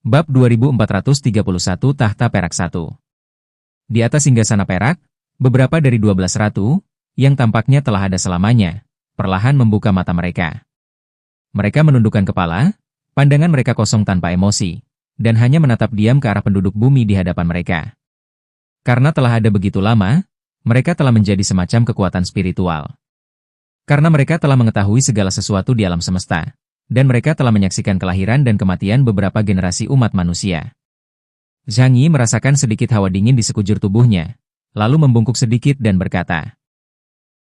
Bab 2431 Tahta Perak 1. Di atas singgasana perak, beberapa dari 12 ratu, yang tampaknya telah ada selamanya, perlahan membuka mata mereka. Mereka menundukkan kepala, pandangan mereka kosong tanpa emosi, dan hanya menatap diam ke arah penduduk bumi di hadapan mereka. Karena telah ada begitu lama, mereka telah menjadi semacam kekuatan spiritual. Karena mereka telah mengetahui segala sesuatu di alam semesta, dan mereka telah menyaksikan kelahiran dan kematian beberapa generasi umat manusia. Zhang Yi merasakan sedikit hawa dingin di sekujur tubuhnya, lalu membungkuk sedikit dan berkata,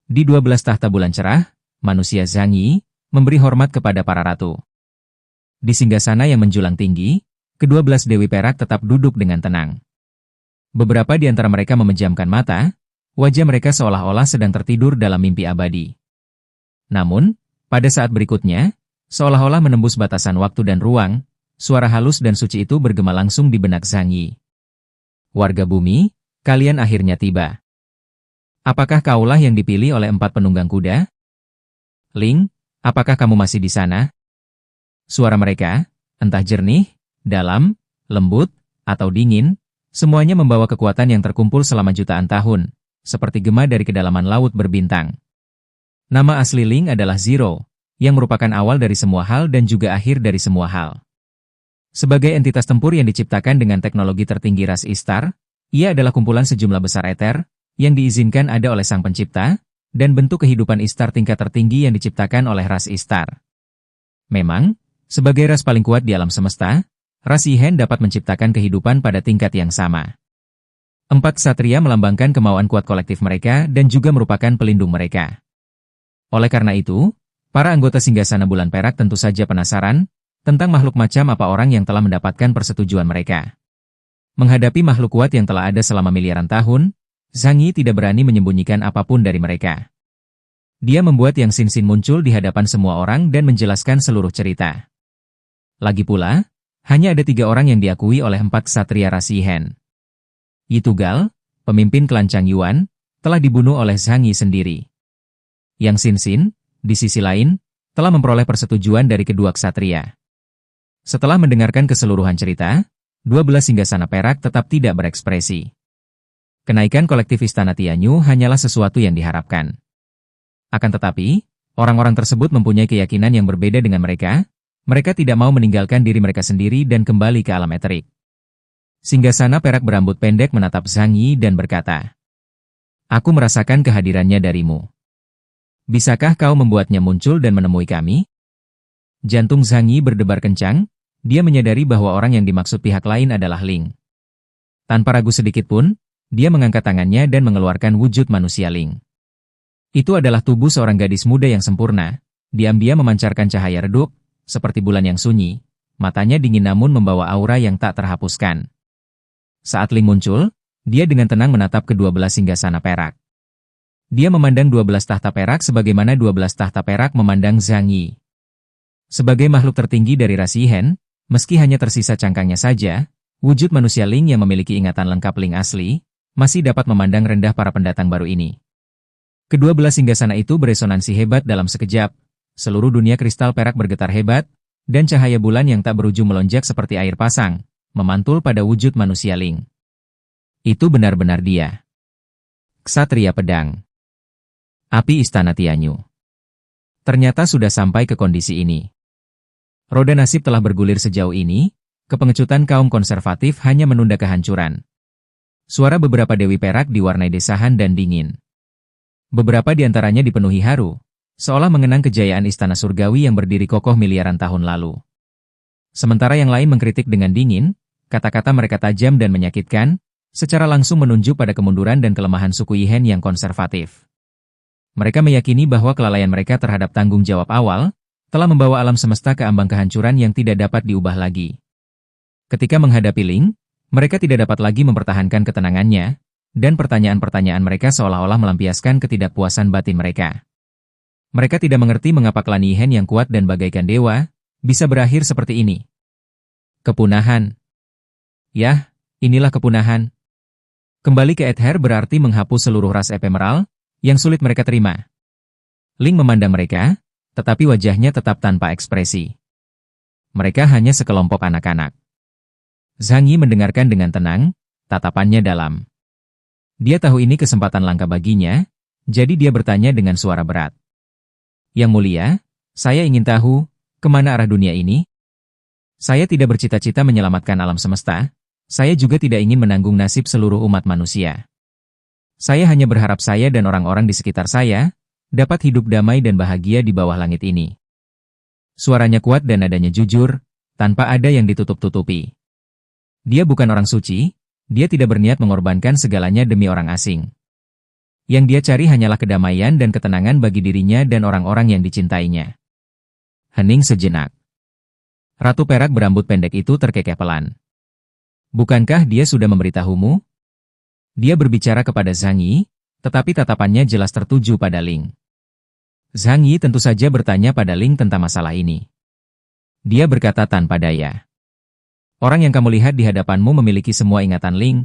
"Di 12 tahta bulan cerah, manusia Zhang Yi memberi hormat kepada para ratu. Di singgasana yang menjulang tinggi, ke-12 Dewi Perak tetap duduk dengan tenang. Beberapa di antara mereka memejamkan mata, wajah mereka seolah-olah sedang tertidur dalam mimpi abadi. Namun, pada saat berikutnya, seolah-olah menembus batasan waktu dan ruang, suara halus dan suci itu bergema langsung di benak Zhang Yi. Warga bumi, kalian akhirnya tiba. Apakah kaulah yang dipilih oleh 4 penunggang kuda? Ling, apakah kamu masih di sana?" Suara mereka, entah jernih, dalam, lembut, atau dingin, semuanya membawa kekuatan yang terkumpul selama jutaan tahun, seperti gema dari kedalaman laut berbintang. Nama asli Ling adalah Zero, yang merupakan awal dari semua hal dan juga akhir dari semua hal. Sebagai entitas tempur yang diciptakan dengan teknologi tertinggi ras Ishtar, ia adalah kumpulan sejumlah besar eter, yang diizinkan ada oleh Sang Pencipta, dan bentuk kehidupan Ishtar tingkat tertinggi yang diciptakan oleh ras Ishtar. Memang, sebagai ras paling kuat di alam semesta, ras Yihen dapat menciptakan kehidupan pada tingkat yang sama. 4 ksatria melambangkan kemauan kuat kolektif mereka dan juga merupakan pelindung mereka. Oleh karena itu, para anggota singgasana bulan perak tentu saja penasaran tentang makhluk macam apa orang yang telah mendapatkan persetujuan mereka. Menghadapi makhluk kuat yang telah ada selama miliaran tahun, Zhang Yi tidak berani menyembunyikan apapun dari mereka. Dia membuat Yang Xin muncul di hadapan semua orang dan menjelaskan seluruh cerita. Lagi pula, hanya ada 3 orang yang diakui oleh 4 ksatria ras Yihen. Yi Tugal, pemimpin klan Chang Yuan, telah dibunuh oleh Zhang Yi sendiri. Yang Xin, di sisi lain, telah memperoleh persetujuan dari kedua ksatria. Setelah mendengarkan keseluruhan cerita, 12 singgasana perak tetap tidak berekspresi. Kenaikan kolektif Istana Tianyu hanyalah sesuatu yang diharapkan. Akan tetapi, orang-orang tersebut mempunyai keyakinan yang berbeda dengan mereka. Mereka tidak mau meninggalkan diri mereka sendiri dan kembali ke alam eterik. Singgasana perak berambut pendek menatap Zhang Yi dan berkata, "Aku merasakan kehadirannya darimu. Bisakah kau membuatnya muncul dan menemui kami?" Jantung Zhang Yi berdebar kencang, dia menyadari bahwa orang yang dimaksud pihak lain adalah Ling. Tanpa ragu sedikit pun, dia mengangkat tangannya dan mengeluarkan wujud manusia Ling. Itu adalah tubuh seorang gadis muda yang sempurna, diam-diam memancarkan cahaya redup, seperti bulan yang sunyi, matanya dingin namun membawa aura yang tak terhapuskan. Saat Ling muncul, dia dengan tenang menatap ke-12 singgasana perak. Dia memandang 12 tahta perak sebagaimana 12 tahta perak memandang Zhang Yi. Sebagai makhluk tertinggi dari ras Yihen, meski hanya tersisa cangkangnya saja, wujud manusia Ling yang memiliki ingatan lengkap Ling asli, masih dapat memandang rendah para pendatang baru ini. Ke-12 singgasana itu beresonansi hebat dalam sekejap, seluruh dunia kristal perak bergetar hebat, dan cahaya bulan yang tak berujung melonjak seperti air pasang, memantul pada wujud manusia Ling. Itu benar-benar dia. Ksatria Pedang. Api Istana Tianyu. Ternyata sudah sampai ke kondisi ini. Roda nasib telah bergulir sejauh ini, kepengecutan kaum konservatif hanya menunda kehancuran. Suara beberapa dewi perak diwarnai desahan dan dingin. Beberapa di antaranya dipenuhi haru, seolah mengenang kejayaan istana surgawi yang berdiri kokoh miliaran tahun lalu. Sementara yang lain mengkritik dengan dingin, kata-kata mereka tajam dan menyakitkan, secara langsung menunjuk pada kemunduran dan kelemahan suku Yihen yang konservatif. Mereka meyakini bahwa kelalaian mereka terhadap tanggung jawab awal, telah membawa alam semesta ke ambang kehancuran yang tidak dapat diubah lagi. Ketika menghadapi Ling, mereka tidak dapat lagi mempertahankan ketenangannya, dan pertanyaan-pertanyaan mereka seolah-olah melampiaskan ketidakpuasan batin mereka. Mereka tidak mengerti mengapa klan Yihen yang kuat dan bagaikan dewa, bisa berakhir seperti ini. Kepunahan. Yah, inilah kepunahan. Kembali ke Ether berarti menghapus seluruh ras ephemeral, yang sulit mereka terima. Ling memandang mereka, tetapi wajahnya tetap tanpa ekspresi. Mereka hanya sekelompok anak-anak. Zhang Yi mendengarkan dengan tenang, tatapannya dalam. Dia tahu ini kesempatan langka baginya, jadi dia bertanya dengan suara berat. Yang mulia, saya ingin tahu, kemana arah dunia ini? Saya tidak bercita-cita menyelamatkan alam semesta, saya juga tidak ingin menanggung nasib seluruh umat manusia. Saya hanya berharap saya dan orang-orang di sekitar saya dapat hidup damai dan bahagia di bawah langit ini. Suaranya kuat dan nadanya jujur, tanpa ada yang ditutup-tutupi. Dia bukan orang suci, dia tidak berniat mengorbankan segalanya demi orang asing. Yang dia cari hanyalah kedamaian dan ketenangan bagi dirinya dan orang-orang yang dicintainya. Hening sejenak. Ratu perak berambut pendek itu terkekeh pelan. Bukankah dia sudah memberitahumu? Dia berbicara kepada Zhang Yi, tetapi tatapannya jelas tertuju pada Ling. Zhang Yi tentu saja bertanya pada Ling tentang masalah ini. Dia berkata tanpa daya. Orang yang kamu lihat di hadapanmu memiliki semua ingatan Ling,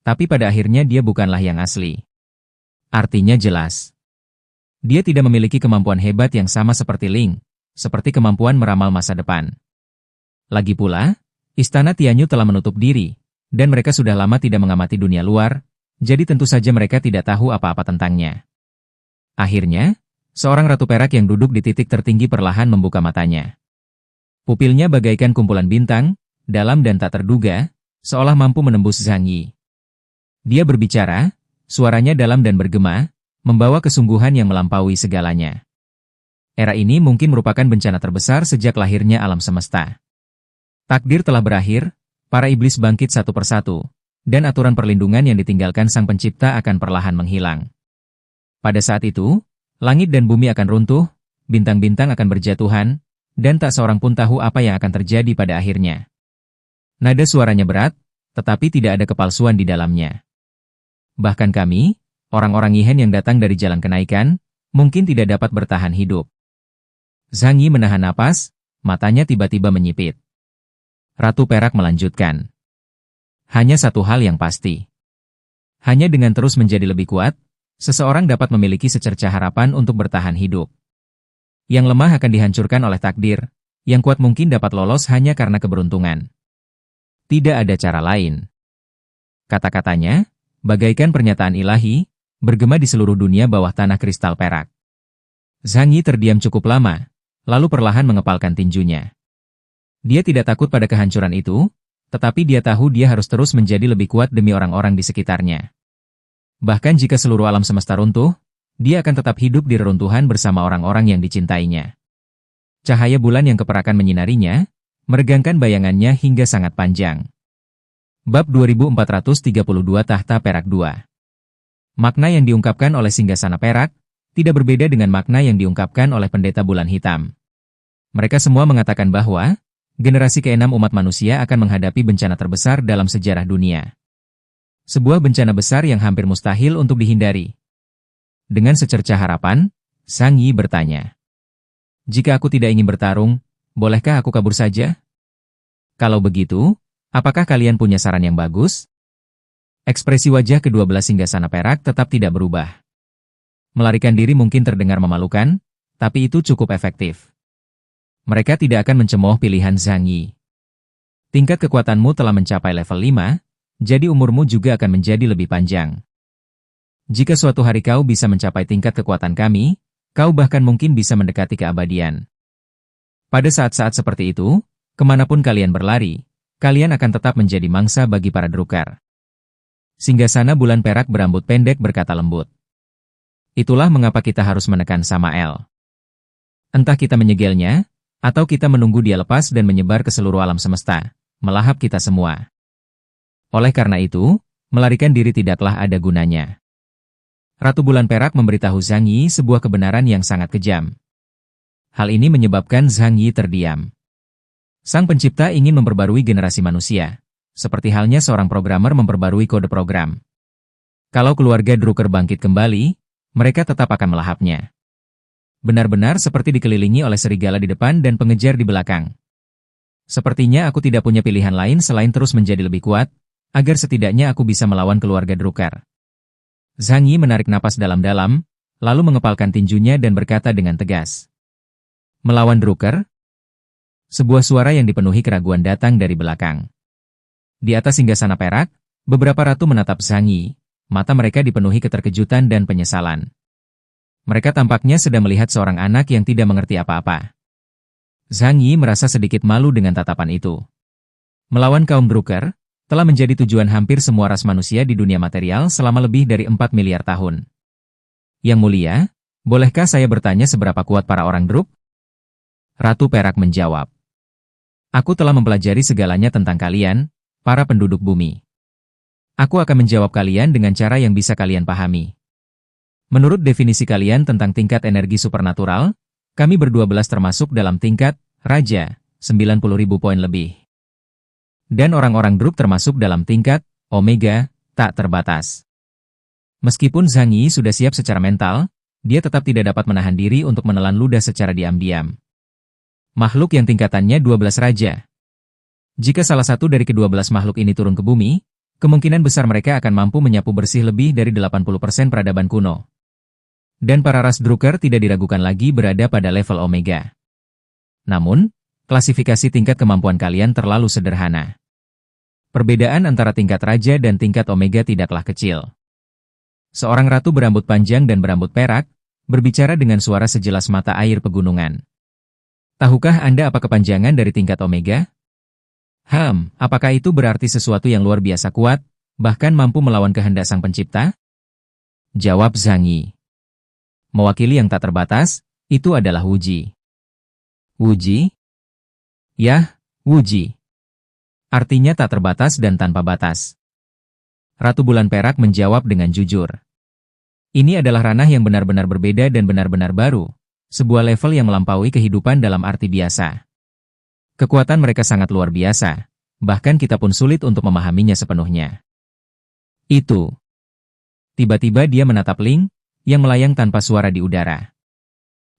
tapi pada akhirnya dia bukanlah yang asli. Artinya jelas. Dia tidak memiliki kemampuan hebat yang sama seperti Ling, seperti kemampuan meramal masa depan. Lagi pula, Istana Tianyu telah menutup diri, dan mereka sudah lama tidak mengamati dunia luar, jadi tentu saja mereka tidak tahu apa-apa tentangnya. Akhirnya, seorang ratu perak yang duduk di titik tertinggi perlahan membuka matanya. Pupilnya bagaikan kumpulan bintang, dalam dan tak terduga, seolah mampu menembus Zhang Yi. Dia berbicara, suaranya dalam dan bergema, membawa kesungguhan yang melampaui segalanya. Era ini mungkin merupakan bencana terbesar sejak lahirnya alam semesta. Takdir telah berakhir, para iblis bangkit satu persatu, dan aturan perlindungan yang ditinggalkan Sang Pencipta akan perlahan menghilang. Pada saat itu, langit dan bumi akan runtuh, bintang-bintang akan berjatuhan, dan tak seorang pun tahu apa yang akan terjadi pada akhirnya. Nada suaranya berat, tetapi tidak ada kepalsuan di dalamnya. Bahkan kami, orang-orang Yihen yang datang dari jalan kenaikan, mungkin tidak dapat bertahan hidup. Zhang Yi menahan napas, matanya tiba-tiba menyipit. Ratu perak melanjutkan. Hanya satu hal yang pasti. Hanya dengan terus menjadi lebih kuat, seseorang dapat memiliki secercah harapan untuk bertahan hidup. Yang lemah akan dihancurkan oleh takdir, yang kuat mungkin dapat lolos hanya karena keberuntungan. Tidak ada cara lain. Kata-katanya, bagaikan pernyataan ilahi, bergema di seluruh dunia bawah tanah kristal perak. Zhang Yi terdiam cukup lama, lalu perlahan mengepalkan tinjunya. Dia tidak takut pada kehancuran itu, tetapi dia tahu dia harus terus menjadi lebih kuat demi orang-orang di sekitarnya. Bahkan jika seluruh alam semesta runtuh, dia akan tetap hidup di reruntuhan bersama orang-orang yang dicintainya. Cahaya bulan yang keperakan menyinarinya, meregangkan bayangannya hingga sangat panjang. Bab 2432 Tahta Perak 2. Makna yang diungkapkan oleh Singgasana Perak, tidak berbeda dengan makna yang diungkapkan oleh Pendeta Bulan Hitam. Mereka semua mengatakan bahwa, generasi ke-6 umat manusia akan menghadapi bencana terbesar dalam sejarah dunia. Sebuah bencana besar yang hampir mustahil untuk dihindari. Dengan secercah harapan, Zhang Yi bertanya. Jika aku tidak ingin bertarung, bolehkah aku kabur saja? Kalau begitu, apakah kalian punya saran yang bagus? Ekspresi wajah ke-12 Singgasana Perak tetap tidak berubah. Melarikan diri mungkin terdengar memalukan, tapi itu cukup efektif. Mereka tidak akan mencemooh pilihan Zhang Yi. Tingkat kekuatanmu telah mencapai level 5, jadi umurmu juga akan menjadi lebih panjang. Jika suatu hari kau bisa mencapai tingkat kekuatan kami, kau bahkan mungkin bisa mendekati keabadian. Pada saat-saat seperti itu, kemanapun kalian berlari, kalian akan tetap menjadi mangsa bagi para drukar. Singgasana Bulan Perak berambut pendek berkata lembut. Itulah mengapa kita harus menekan Samael. Entah kita menyegelnya, atau kita menunggu dia lepas dan menyebar ke seluruh alam semesta, melahap kita semua. Oleh karena itu, melarikan diri tidaklah ada gunanya. Ratu Bulan Perak memberitahu Zhang Yi sebuah kebenaran yang sangat kejam. Hal ini menyebabkan Zhang Yi terdiam. Sang Pencipta ingin memperbarui generasi manusia, seperti halnya seorang programmer memperbarui kode program. Kalau keluarga Drucker bangkit kembali, mereka tetap akan melahapnya. Benar-benar seperti dikelilingi oleh serigala di depan dan pengejar di belakang. Sepertinya aku tidak punya pilihan lain selain terus menjadi lebih kuat, agar setidaknya aku bisa melawan keluarga Drucker. Zhang Yi menarik napas dalam-dalam, lalu mengepalkan tinjunya dan berkata dengan tegas. Melawan Drucker? Sebuah suara yang dipenuhi keraguan datang dari belakang. Di atas singgasana perak, beberapa ratu menatap Zhang Yi. Mata mereka dipenuhi keterkejutan dan penyesalan. Mereka tampaknya sedang melihat seorang anak yang tidak mengerti apa-apa. Zhang Yi merasa sedikit malu dengan tatapan itu. Melawan kaum Drucker telah menjadi tujuan hampir semua ras manusia di dunia material selama lebih dari 4 miliar tahun. Yang mulia, bolehkah saya bertanya seberapa kuat para orang Druk? Ratu Perak menjawab. Aku telah mempelajari segalanya tentang kalian, para penduduk bumi. Aku akan menjawab kalian dengan cara yang bisa kalian pahami. Menurut definisi kalian tentang tingkat energi supernatural, kami berdua-belas termasuk dalam tingkat Raja, 90.000 poin lebih. Dan orang-orang Druk termasuk dalam tingkat Omega, tak terbatas. Meskipun Zhang Yi sudah siap secara mental, dia tetap tidak dapat menahan diri untuk menelan ludah secara diam-diam. Makhluk yang tingkatannya 12 raja. Jika salah satu dari ke-12 makhluk ini turun ke bumi, kemungkinan besar mereka akan mampu menyapu bersih lebih dari 80% peradaban kuno. Dan para ras Drucker tidak diragukan lagi berada pada level Omega. Namun, klasifikasi tingkat kemampuan kalian terlalu sederhana. Perbedaan antara tingkat raja dan tingkat Omega tidaklah kecil. Seorang ratu berambut panjang dan berambut perak, berbicara dengan suara sejelas mata air pegunungan. Tahukah Anda apa kepanjangan dari tingkat Omega? Apakah itu berarti sesuatu yang luar biasa kuat, bahkan mampu melawan kehendak Sang Pencipta? Jawab Zhang Yi. Mewakili yang tak terbatas, itu adalah Wuji. Wuji? Yah, Wuji. Artinya tak terbatas dan tanpa batas. Ratu Bulan Perak menjawab dengan jujur. Ini adalah ranah yang benar-benar berbeda dan benar-benar baru, sebuah level yang melampaui kehidupan dalam arti biasa. Kekuatan mereka sangat luar biasa, bahkan kita pun sulit untuk memahaminya sepenuhnya. Itu. Tiba-tiba dia menatap Ling, yang melayang tanpa suara di udara.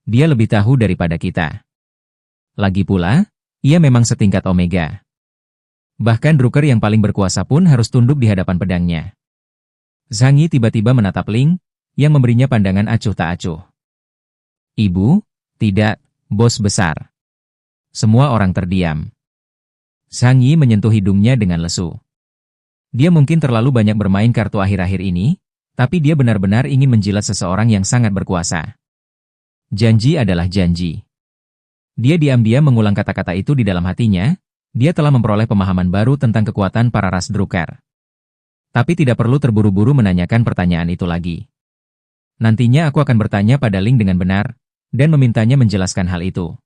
Dia lebih tahu daripada kita. Lagi pula, ia memang setingkat Omega. Bahkan Drucker yang paling berkuasa pun harus tunduk di hadapan pedangnya. Zhang Yi tiba-tiba menatap Ling, yang memberinya pandangan acuh tak acuh. Ibu, tidak, bos besar. Semua orang terdiam. Zhang Yi menyentuh hidungnya dengan lesu. Dia mungkin terlalu banyak bermain kartu akhir-akhir ini, tapi dia benar-benar ingin menjilat seseorang yang sangat berkuasa. Janji adalah janji. Dia diam-diam mengulang kata-kata itu di dalam hatinya, dia telah memperoleh pemahaman baru tentang kekuatan para ras Drucker. Tapi tidak perlu terburu-buru menanyakan pertanyaan itu lagi. Nantinya aku akan bertanya pada Ling dengan benar, dan memintanya menjelaskan hal itu.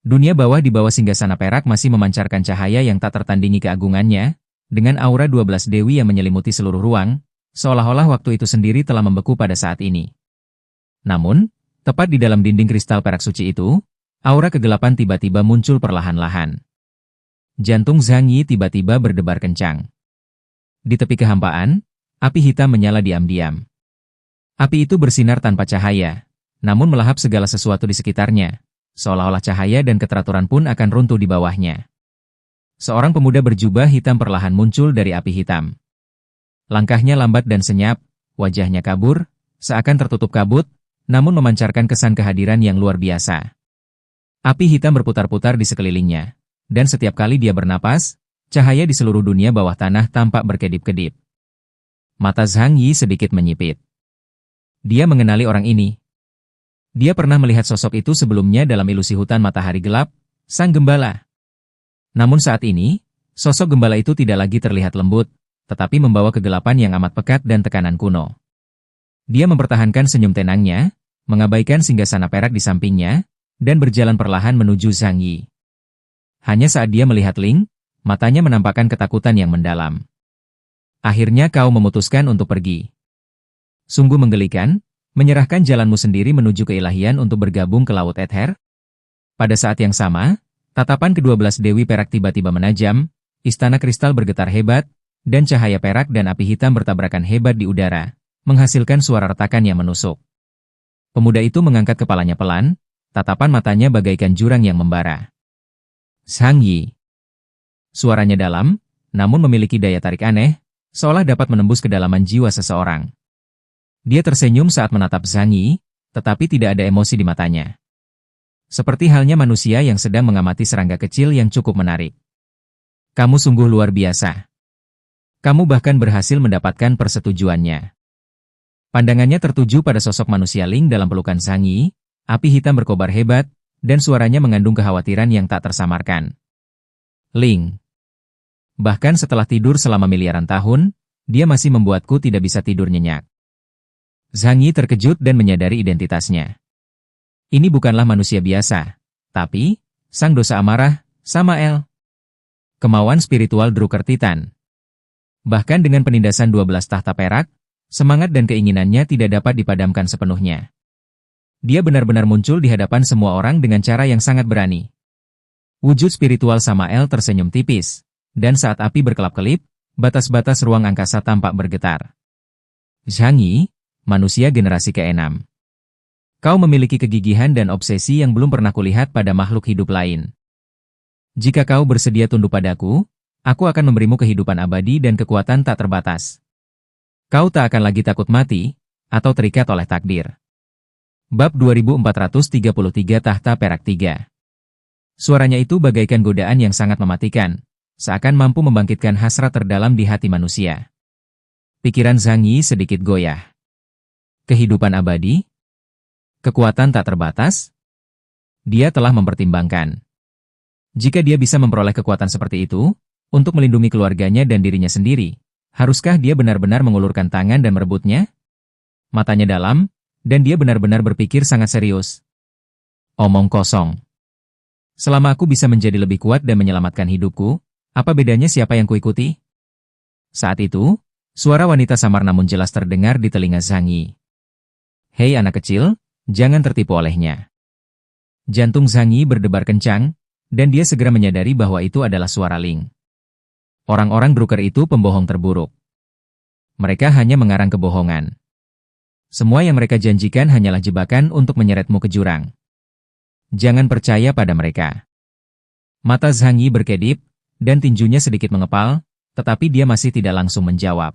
Dunia bawah di bawah singgasana perak masih memancarkan cahaya yang tak tertandingi keagungannya, dengan aura 12 dewi yang menyelimuti seluruh ruang, seolah-olah waktu itu sendiri telah membeku pada saat ini. Namun, tepat di dalam dinding kristal perak suci itu, aura kegelapan tiba-tiba muncul perlahan-lahan. Jantung Zhang Yi tiba-tiba berdebar kencang. Di tepi kehampaan, api hitam menyala diam-diam. Api itu bersinar tanpa cahaya, namun melahap segala sesuatu di sekitarnya. Seolah-olah cahaya dan keteraturan pun akan runtuh di bawahnya. Seorang pemuda berjubah hitam perlahan muncul dari api hitam. Langkahnya lambat dan senyap, wajahnya kabur, seakan tertutup kabut, namun memancarkan kesan kehadiran yang luar biasa. Api hitam berputar-putar di sekelilingnya, dan setiap kali dia bernapas, cahaya di seluruh dunia bawah tanah tampak berkedip-kedip. Mata Zhang Yi sedikit menyipit. Dia mengenali orang ini. Dia pernah melihat sosok itu sebelumnya dalam ilusi hutan matahari gelap, sang gembala. Namun saat ini, sosok gembala itu tidak lagi terlihat lembut, tetapi membawa kegelapan yang amat pekat dan tekanan kuno. Dia mempertahankan senyum tenangnya, mengabaikan singgasana perak di sampingnya, dan berjalan perlahan menuju Zhang Yi. Hanya saat dia melihat Ling, matanya menampakkan ketakutan yang mendalam. Akhirnya kau memutuskan untuk pergi. Sungguh menggelikan, menyerahkan jalanmu sendiri menuju keilahian untuk bergabung ke Laut Ether? Pada saat yang sama, tatapan ke-12 Dewi Perak tiba-tiba menajam, istana kristal bergetar hebat, dan cahaya perak dan api hitam bertabrakan hebat di udara, menghasilkan suara retakan yang menusuk. Pemuda itu mengangkat kepalanya pelan, tatapan matanya bagaikan jurang yang membara. Zhang Yi. Suaranya dalam, namun memiliki daya tarik aneh, seolah dapat menembus kedalaman jiwa seseorang. Dia tersenyum saat menatap Zhang Yi, tetapi tidak ada emosi di matanya. Seperti halnya manusia yang sedang mengamati serangga kecil yang cukup menarik. Kamu sungguh luar biasa. Kamu bahkan berhasil mendapatkan persetujuannya. Pandangannya tertuju pada sosok manusia Ling dalam pelukan Zhang Yi, api hitam berkobar hebat, dan suaranya mengandung kekhawatiran yang tak tersamarkan. Ling. Bahkan setelah tidur selama miliaran tahun, dia masih membuatku tidak bisa tidur nyenyak. Zhang Yi terkejut dan menyadari identitasnya. Ini bukanlah manusia biasa, tapi sang dosa amarah, Samael. Kemauan spiritual Druker Titan. Bahkan dengan penindasan 12 tahta perak, semangat dan keinginannya tidak dapat dipadamkan sepenuhnya. Dia benar-benar muncul di hadapan semua orang dengan cara yang sangat berani. Wujud spiritual Samael tersenyum tipis, dan saat api berkelap-kelip, batas-batas ruang angkasa tampak bergetar. Zhang Yi, manusia generasi ke-6. Kau memiliki kegigihan dan obsesi yang belum pernah kulihat pada makhluk hidup lain. Jika kau bersedia tunduk padaku, aku akan memberimu kehidupan abadi dan kekuatan tak terbatas. Kau tak akan lagi takut mati, atau terikat oleh takdir. Bab 2433 Tahta Perak 3. Suaranya itu bagaikan godaan yang sangat mematikan, seakan mampu membangkitkan hasrat terdalam di hati manusia. Pikiran Zhang Yi sedikit goyah. Kehidupan abadi? Kekuatan tak terbatas? Dia telah mempertimbangkan. Jika dia bisa memperoleh kekuatan seperti itu, untuk melindungi keluarganya dan dirinya sendiri, haruskah dia benar-benar mengulurkan tangan dan merebutnya? Matanya dalam, dan dia benar-benar berpikir sangat serius. Omong kosong. Selama aku bisa menjadi lebih kuat dan menyelamatkan hidupku, apa bedanya siapa yang kuikuti? Saat itu, suara wanita samar namun jelas terdengar di telinga Zhang Yi. Hei anak kecil, jangan tertipu olehnya. Jantung Zhang Yi berdebar kencang, dan dia segera menyadari bahwa itu adalah suara Ling. Orang-orang Druker itu pembohong terburuk. Mereka hanya mengarang kebohongan. Semua yang mereka janjikan hanyalah jebakan untuk menyeretmu ke jurang. Jangan percaya pada mereka. Mata Zhang Yi berkedip, dan tinjunya sedikit mengepal, tetapi dia masih tidak langsung menjawab.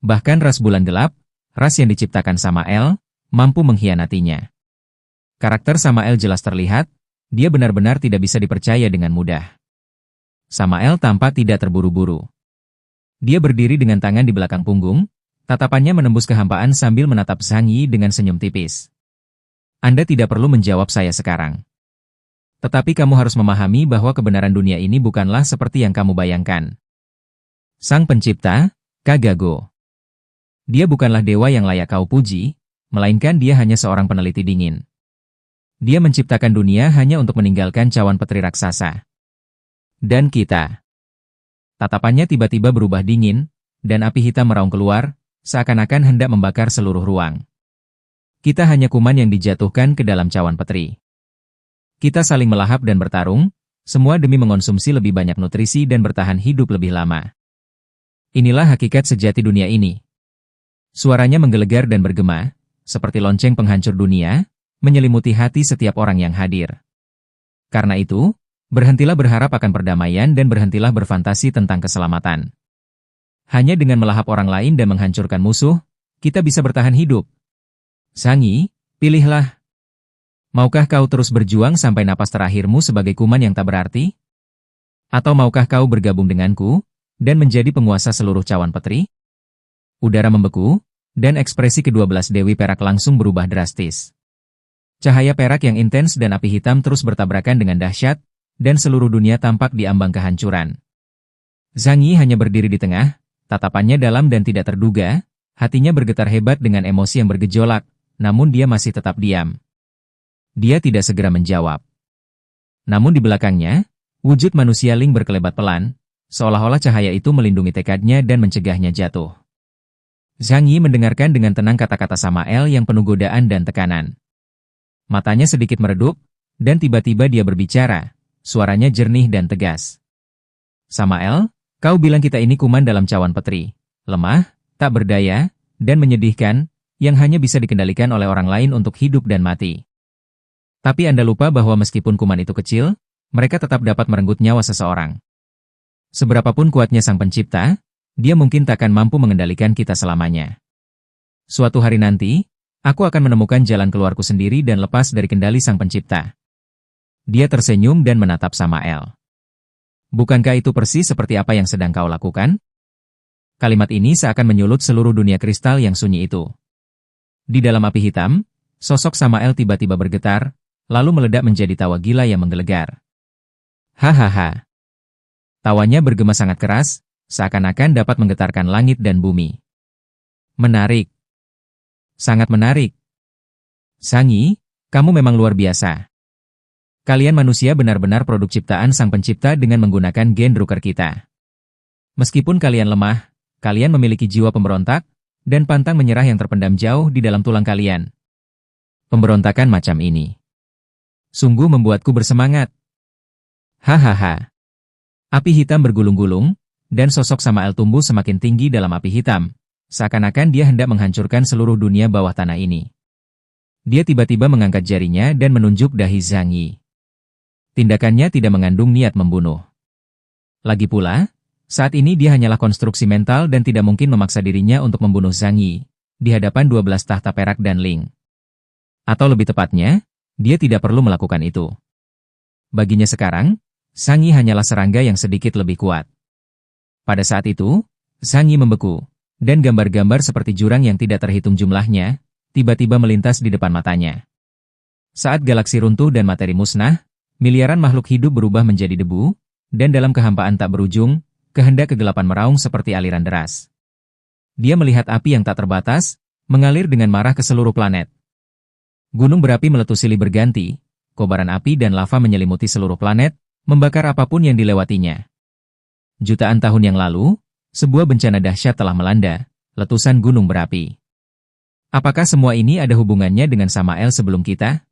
Bahkan ras bulan gelap, ras yang diciptakan Samael, mampu mengkhianatinya. Karakter Samael jelas terlihat, dia benar-benar tidak bisa dipercaya dengan mudah. Samael tampak tidak terburu-buru. Dia berdiri dengan tangan di belakang punggung, tatapannya menembus kehampaan sambil menatap Zhang Yi dengan senyum tipis. Anda tidak perlu menjawab saya sekarang. Tetapi kamu harus memahami bahwa kebenaran dunia ini bukanlah seperti yang kamu bayangkan. Sang Pencipta, Kagago. Dia bukanlah dewa yang layak kau puji, melainkan dia hanya seorang peneliti dingin. Dia menciptakan dunia hanya untuk meninggalkan cawan petri raksasa. Dan kita. Tatapannya tiba-tiba berubah dingin, dan api hitam meraung keluar, seakan-akan hendak membakar seluruh ruang. Kita hanya kuman yang dijatuhkan ke dalam cawan petri. Kita saling melahap dan bertarung, semua demi mengonsumsi lebih banyak nutrisi dan bertahan hidup lebih lama. Inilah hakikat sejati dunia ini. Suaranya menggelegar dan bergema, seperti lonceng penghancur dunia, menyelimuti hati setiap orang yang hadir. Karena itu, berhentilah berharap akan perdamaian dan berhentilah berfantasi tentang keselamatan. Hanya dengan melahap orang lain dan menghancurkan musuh, kita bisa bertahan hidup. Zhang Yi, pilihlah. Maukah kau terus berjuang sampai napas terakhirmu sebagai kuman yang tak berarti? Atau maukah kau bergabung denganku, dan menjadi penguasa seluruh cawan petri? Udara membeku, dan ekspresi ke-12 Dewi Perak langsung berubah drastis. Cahaya perak yang intens dan api hitam terus bertabrakan dengan dahsyat, dan seluruh dunia tampak diambang kehancuran. Zhang Yi hanya berdiri di tengah, tatapannya dalam dan tidak terduga, hatinya bergetar hebat dengan emosi yang bergejolak, namun dia masih tetap diam. Dia tidak segera menjawab. Namun di belakangnya, wujud manusia Ling berkelebat pelan, seolah-olah cahaya itu melindungi tekadnya dan mencegahnya jatuh. Zhang Yi mendengarkan dengan tenang kata-kata Samael yang penuh godaan dan tekanan. Matanya sedikit meredup, dan tiba-tiba dia berbicara, suaranya jernih dan tegas. Samael, kau bilang kita ini kuman dalam cawan petri, lemah, tak berdaya, dan menyedihkan, yang hanya bisa dikendalikan oleh orang lain untuk hidup dan mati. Tapi Anda lupa bahwa meskipun kuman itu kecil, mereka tetap dapat merenggut nyawa seseorang. Seberapapun kuatnya Sang Pencipta, dia mungkin takkan mampu mengendalikan kita selamanya. Suatu hari nanti, aku akan menemukan jalan keluarku sendiri dan lepas dari kendali Sang Pencipta. Dia tersenyum dan menatap Samael. Bukankah itu persis seperti apa yang sedang kau lakukan? Kalimat ini seakan menyulut seluruh dunia kristal yang sunyi itu. Di dalam api hitam, sosok Samael tiba-tiba bergetar, lalu meledak menjadi tawa gila yang menggelegar. Hahaha. Tawanya bergema sangat keras, seakan-akan dapat menggetarkan langit dan bumi. Menarik. Sangat menarik. Zangi, kamu memang luar biasa. Kalian manusia benar-benar produk ciptaan Sang Pencipta dengan menggunakan gen Drucker kita. Meskipun kalian lemah, kalian memiliki jiwa pemberontak, dan pantang menyerah yang terpendam jauh di dalam tulang kalian. Pemberontakan macam ini sungguh membuatku bersemangat. Hahaha. Api hitam bergulung-gulung, dan sosok Samael tumbuh semakin tinggi dalam api hitam, seakan-akan dia hendak menghancurkan seluruh dunia bawah tanah ini. Dia tiba-tiba mengangkat jarinya dan menunjuk dahi Zangi. Tindakannya tidak mengandung niat membunuh. Lagi pula, saat ini dia hanyalah konstruksi mental dan tidak mungkin memaksa dirinya untuk membunuh Zangi di hadapan 12 tahta perak dan Ling. Atau lebih tepatnya, dia tidak perlu melakukan itu. Baginya sekarang, Zangi hanyalah serangga yang sedikit lebih kuat. Pada saat itu, Zangi membeku, dan gambar-gambar seperti jurang yang tidak terhitung jumlahnya, tiba-tiba melintas di depan matanya. Saat galaksi runtuh dan materi musnah, miliaran makhluk hidup berubah menjadi debu, dan dalam kehampaan tak berujung, kehendak kegelapan meraung seperti aliran deras. Dia melihat api yang tak terbatas, mengalir dengan marah ke seluruh planet. Gunung berapi meletus silih berganti, kobaran api dan lava menyelimuti seluruh planet, membakar apapun yang dilewatinya. Jutaan tahun yang lalu, sebuah bencana dahsyat telah melanda, letusan gunung berapi. Apakah semua ini ada hubungannya dengan Samael sebelum kita?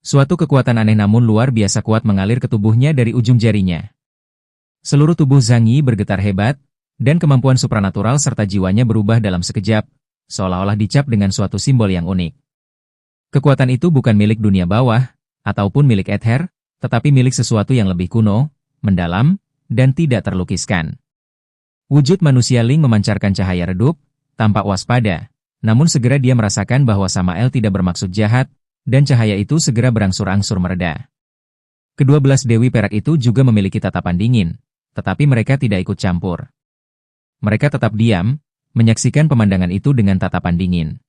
Suatu kekuatan aneh namun luar biasa kuat mengalir ke tubuhnya dari ujung jarinya. Seluruh tubuh Zangi bergetar hebat, dan kemampuan supranatural serta jiwanya berubah dalam sekejap, seolah-olah dicap dengan suatu simbol yang unik. Kekuatan itu bukan milik dunia bawah, ataupun milik ether, tetapi milik sesuatu yang lebih kuno, mendalam, dan tidak terlukiskan. Wujud manusia Ling memancarkan cahaya redup, tampak waspada, namun segera dia merasakan bahwa Samael tidak bermaksud jahat, dan cahaya itu segera berangsur-angsur mereda. Kedua belas dewi perak itu juga memiliki tatapan dingin, tetapi mereka tidak ikut campur. Mereka tetap diam, menyaksikan pemandangan itu dengan tatapan dingin.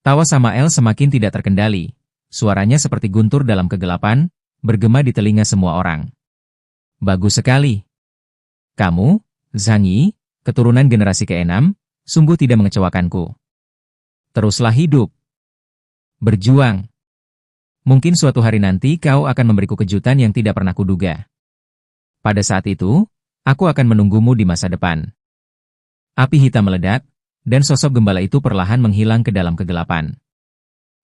Tawa Samael semakin tidak terkendali, suaranya seperti guntur dalam kegelapan, bergema di telinga semua orang. Bagus sekali. Kamu, Zangi, keturunan generasi ke-6, sungguh tidak mengecewakanku. Teruslah hidup. Berjuang. Mungkin suatu hari nanti kau akan memberiku kejutan yang tidak pernah kuduga. Pada saat itu, aku akan menunggumu di masa depan. Api hitam meledak, dan sosok gembala itu perlahan menghilang ke dalam kegelapan.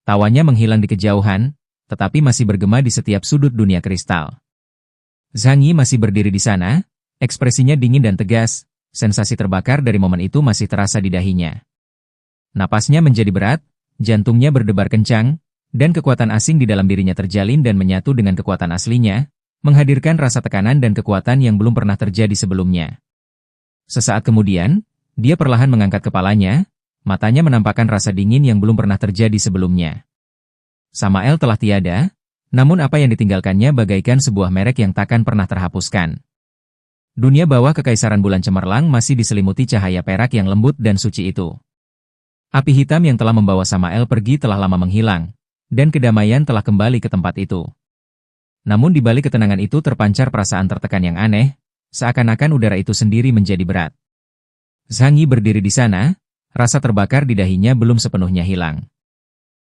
Tawanya menghilang di kejauhan, tetapi masih bergema di setiap sudut dunia kristal. Zangi masih berdiri di sana, ekspresinya dingin dan tegas, sensasi terbakar dari momen itu masih terasa di dahinya. Napasnya menjadi berat, jantungnya berdebar kencang, dan kekuatan asing di dalam dirinya terjalin dan menyatu dengan kekuatan aslinya, menghadirkan rasa tekanan dan kekuatan yang belum pernah terjadi sebelumnya. Sesaat kemudian, dia perlahan mengangkat kepalanya, matanya menampakkan rasa dingin yang belum pernah terjadi sebelumnya. Samael telah tiada, namun apa yang ditinggalkannya bagaikan sebuah merek yang takkan pernah terhapuskan. Dunia bawah kekaisaran bulan cemerlang masih diselimuti cahaya perak yang lembut dan suci itu. Api hitam yang telah membawa Samael pergi telah lama menghilang, dan kedamaian telah kembali ke tempat itu. Namun di balik ketenangan itu terpancar perasaan tertekan yang aneh, seakan-akan udara itu sendiri menjadi berat. Zangi berdiri di sana, rasa terbakar di dahinya belum sepenuhnya hilang.